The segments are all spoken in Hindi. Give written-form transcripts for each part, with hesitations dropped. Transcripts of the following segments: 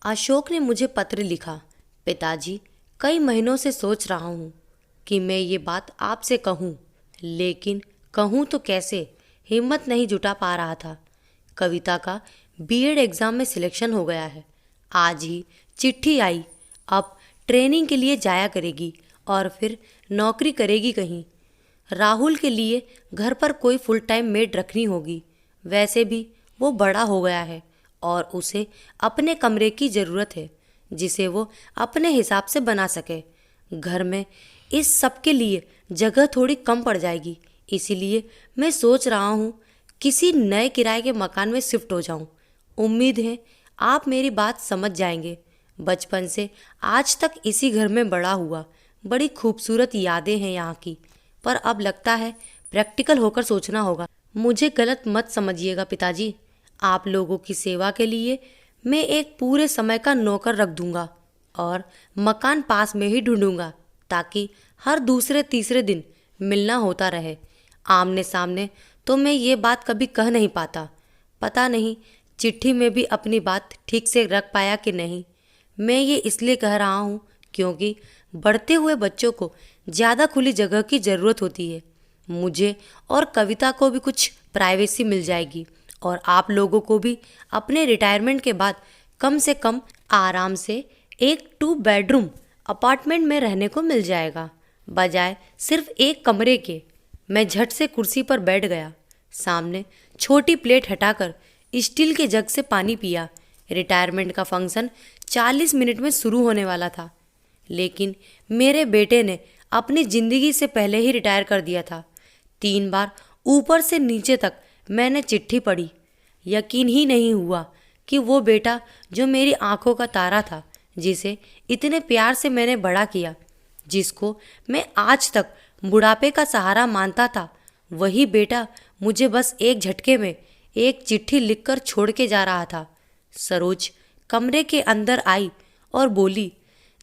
अशोक ने मुझे पत्र लिखा। पिताजी, कई महीनों से सोच रहा हूँ कि मैं ये बात आपसे कहूँ, लेकिन कहूँ तो कैसे, हिम्मत नहीं जुटा पा रहा था। कविता का बीएड एग्ज़ाम में सिलेक्शन हो गया है। आज ही चिट्ठी आई। अब ट्रेनिंग के लिए जाया करेगी और फिर नौकरी करेगी कहीं। राहुल के लिए घर पर कोई फुल टाइम मेड रखनी होगी। वैसे भी वो बड़ा हो गया है और उसे अपने कमरे की ज़रूरत है जिसे वो अपने हिसाब से बना सके। घर में इस सब के लिए जगह थोड़ी कम पड़ जाएगी, इसीलिए मैं सोच रहा हूँ किसी नए किराए के मकान में शिफ्ट हो जाऊँ। उम्मीद है आप मेरी बात समझ जाएंगे। बचपन से आज तक इसी घर में बड़ा हुआ, बड़ी खूबसूरत यादें हैं यहाँ की, पर अब लगता है प्रैक्टिकल होकर सोचना होगा। मुझे गलत मत समझिएगा पिताजी, आप लोगों की सेवा के लिए मैं एक पूरे समय का नौकर रख दूंगा और मकान पास में ही ढूंढूंगा ताकि हर दूसरे तीसरे दिन मिलना होता रहे। आमने सामने तो मैं ये बात कभी कह नहीं पाता। पता नहीं चिट्ठी में भी अपनी बात ठीक से रख पाया कि नहीं। मैं ये इसलिए कह रहा हूँ क्योंकि बढ़ते हुए बच्चों को ज़्यादा खुली जगह की ज़रूरत होती है। मुझे और कविता को भी कुछ प्राइवेसी मिल जाएगी और आप लोगों को भी अपने रिटायरमेंट के बाद कम से कम आराम से एक 2 बेडरूम अपार्टमेंट में रहने को मिल जाएगा, बजाय सिर्फ एक कमरे के। मैं झट से कुर्सी पर बैठ गया। सामने छोटी प्लेट हटाकर स्टील के जग से पानी पिया। रिटायरमेंट का फंक्शन 40 मिनट में शुरू होने वाला था, लेकिन मेरे बेटे ने अपनी ज़िंदगी से पहले ही रिटायर कर दिया था। 3 बार ऊपर से नीचे तक मैंने चिट्ठी पढ़ी। यकीन ही नहीं हुआ कि वो बेटा जो मेरी आंखों का तारा था, जिसे इतने प्यार से मैंने बड़ा किया, जिसको मैं आज तक बुढ़ापे का सहारा मानता था, वही बेटा मुझे बस एक झटके में एक चिट्ठी लिखकर छोड़ के जा रहा था। सरोज कमरे के अंदर आई और बोली,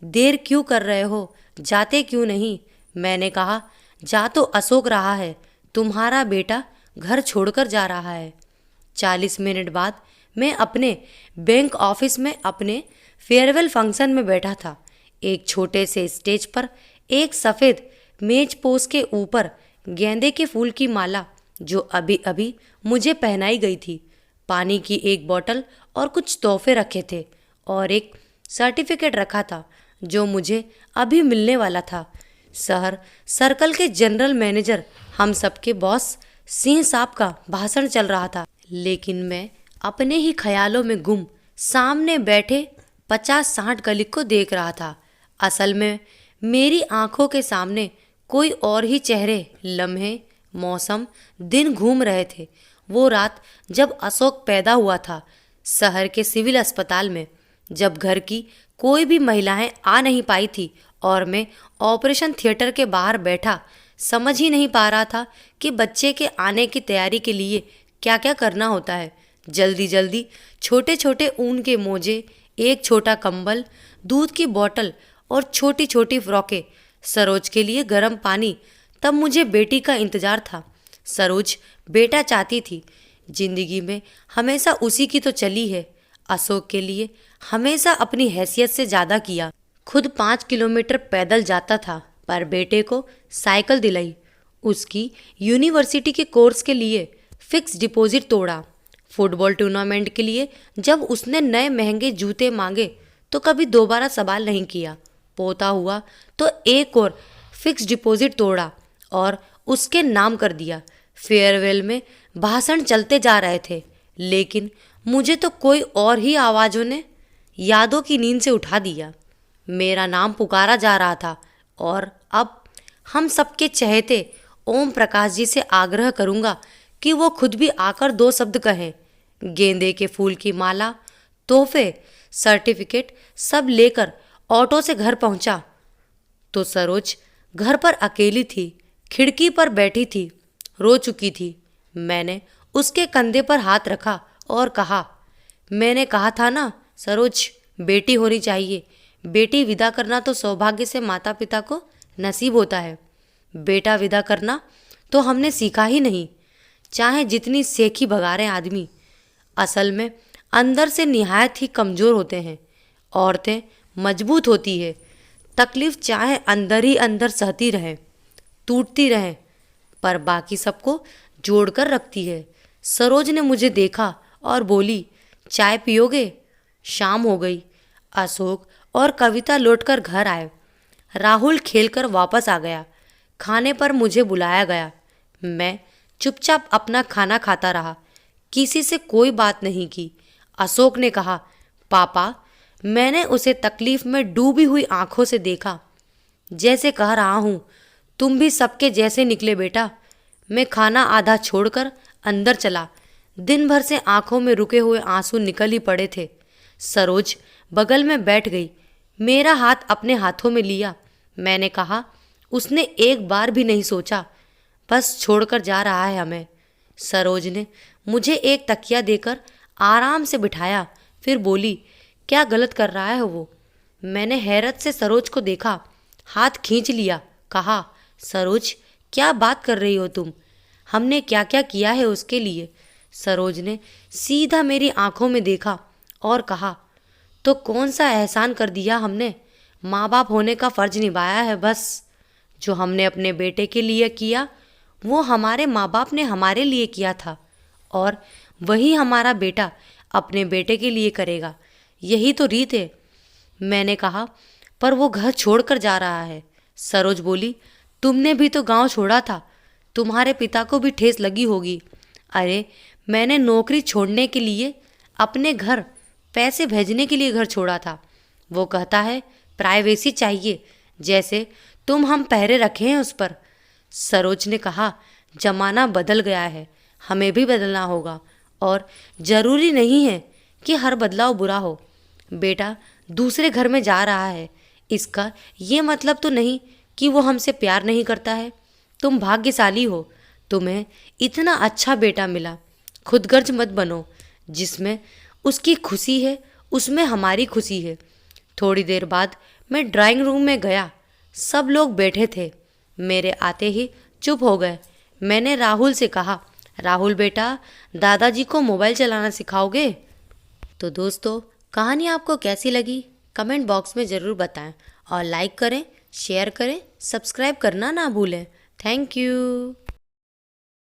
देर क्यों कर रहे हो, जाते क्यों नहीं? मैंने कहा, जा तो अशोक रहा है, तुम्हारा बेटा घर छोड़कर जा रहा है। 40 मिनट बाद मैं अपने बैंक ऑफिस में अपने फेयरवेल फंक्शन में बैठा था। एक छोटे से स्टेज पर एक सफ़ेद मेज पोस के ऊपर गेंदे के फूल की माला जो अभी अभी मुझे पहनाई गई थी, पानी की एक बोतल और कुछ तोहफे रखे थे और एक सर्टिफिकेट रखा था जो मुझे अभी मिलने वाला था। शहर सर्कल के जनरल मैनेजर, हम सबके बॉस सिंह साहब का भाषण चल रहा था, लेकिन मैं अपने ही ख्यालों में गुम सामने बैठे 50-60 कलीग को देख रहा था। असल में मेरी आंखों के सामने कोई और ही चेहरे, लम्हे, मौसम, दिन घूम रहे थे। वो रात जब अशोक पैदा हुआ था, शहर के सिविल अस्पताल में, जब घर की कोई भी महिलाएं आ नहीं पाई थी और मैं ऑपरेशन थिएटर के बाहर बैठा समझ ही नहीं पा रहा था कि बच्चे के आने की तैयारी के लिए क्या क्या करना होता है। जल्दी जल्दी छोटे छोटे ऊन के मोजे, एक छोटा कंबल, दूध की बोतल और छोटी छोटी फ्रॉकें, सरोज के लिए गर्म पानी। तब मुझे बेटी का इंतज़ार था। सरोज बेटा चाहती थी। जिंदगी में हमेशा उसी की तो चली है। अशोक के लिए हमेशा अपनी हैसियत से ज़्यादा किया। खुद 5 किलोमीटर पैदल जाता था, पर बेटे को साइकिल दिलाई। उसकी यूनिवर्सिटी के कोर्स के लिए फिक्स डिपॉजिट तोड़ा। फुटबॉल टूर्नामेंट के लिए जब उसने नए महंगे जूते मांगे तो कभी दोबारा सवाल नहीं किया। पोता हुआ तो एक और फिक्स डिपॉजिट तोड़ा और उसके नाम कर दिया। फेयरवेल में भाषण चलते जा रहे थे, लेकिन मुझे तो कोई और ही आवाज़ों ने यादों की नींद से उठा दिया। मेरा नाम पुकारा जा रहा था और अब हम सबके चहेते ओम प्रकाश जी से आग्रह करूँगा कि वो खुद भी आकर 2 शब्द कहें। गेंदे के फूल की माला, तोहफे, सर्टिफिकेट सब लेकर ऑटो से घर पहुंचा तो सरोज घर पर अकेली थी, खिड़की पर बैठी थी, रो चुकी थी। मैंने उसके कंधे पर हाथ रखा और कहा, मैंने कहा था ना सरोज, बेटी होनी चाहिए। बेटी विदा करना तो सौभाग्य से माता पिता को नसीब होता है, बेटा विदा करना तो हमने सीखा ही नहीं। चाहे जितनी सेखी भगारे आदमी, असल में अंदर से निहायत ही कमज़ोर होते हैं। औरतें मजबूत होती है, तकलीफ चाहे अंदर ही अंदर सहती रहे, टूटती रहे, पर बाकी सबको जोड़कर रखती है। सरोज ने मुझे देखा और बोली, चाय पियोगे? शाम हो गई। अशोक और कविता लौटकर घर आए। राहुल खेलकर वापस आ गया। खाने पर मुझे बुलाया गया। मैं चुपचाप अपना खाना खाता रहा, किसी से कोई बात नहीं की। अशोक ने कहा, पापा, मैंने उसे तकलीफ में डूबी हुई आंखों से देखा, जैसे कह रहा हूँ, तुम भी सबके जैसे निकले बेटा। मैं खाना आधा छोड़कर अंदर चला। दिन भर से आंखों में रुके हुए आंसू निकल ही पड़े थे। सरोज बगल में बैठ गई, मेरा हाथ अपने हाथों में लिया। मैंने कहा, उसने एक बार भी नहीं सोचा, बस छोड़कर जा रहा है हमें। सरोज ने मुझे एक तकिया देकर आराम से बिठाया, फिर बोली, क्या गलत कर रहा है वो? मैंने हैरत से सरोज को देखा, हाथ खींच लिया, कहा, सरोज, क्या बात कर रही हो तुम? हमने क्या क्या किया है उसके लिए? सरोज ने सीधा मेरी आंखों में देखा और कहा, तो कौन सा एहसान कर दिया हमने? माँ बाप होने का फ़र्ज निभाया है बस। जो हमने अपने बेटे के लिए किया, वो हमारे माँ बाप ने हमारे लिए किया था, और वही हमारा बेटा अपने बेटे के लिए करेगा। यही तो रीत है। मैंने कहा, पर वो घर छोड़कर जा रहा है। सरोज बोली, तुमने भी तो गांव छोड़ा था, तुम्हारे पिता को भी ठेस लगी होगी। अरे, मैंने नौकरी छोड़ने के लिए अपने घर पैसे भेजने के लिए घर छोड़ा था। वो कहता है प्राइवेसी चाहिए, जैसे तुम हम पहरे रखे हैं उस पर। सरोज ने कहा, जमाना बदल गया है, हमें भी बदलना होगा, और ज़रूरी नहीं है कि हर बदलाव बुरा हो। बेटा दूसरे घर में जा रहा है, इसका ये मतलब तो नहीं कि वो हमसे प्यार नहीं करता है। तुम भाग्यशाली हो, तुम्हें इतना अच्छा बेटा मिला। खुदगर्ज मत बनो, जिसमें उसकी खुशी है उसमें हमारी खुशी है। थोड़ी देर बाद मैं ड्राइंग रूम में गया। सब लोग बैठे थे, मेरे आते ही चुप हो गए। मैंने राहुल से कहा, राहुल बेटा, दादाजी को मोबाइल चलाना सिखाओगे? तो दोस्तों, कहानी आपको कैसी लगी कमेंट बॉक्स में ज़रूर बताएं, और लाइक करें, शेयर करें, सब्सक्राइब करना ना भूलें। Thank you.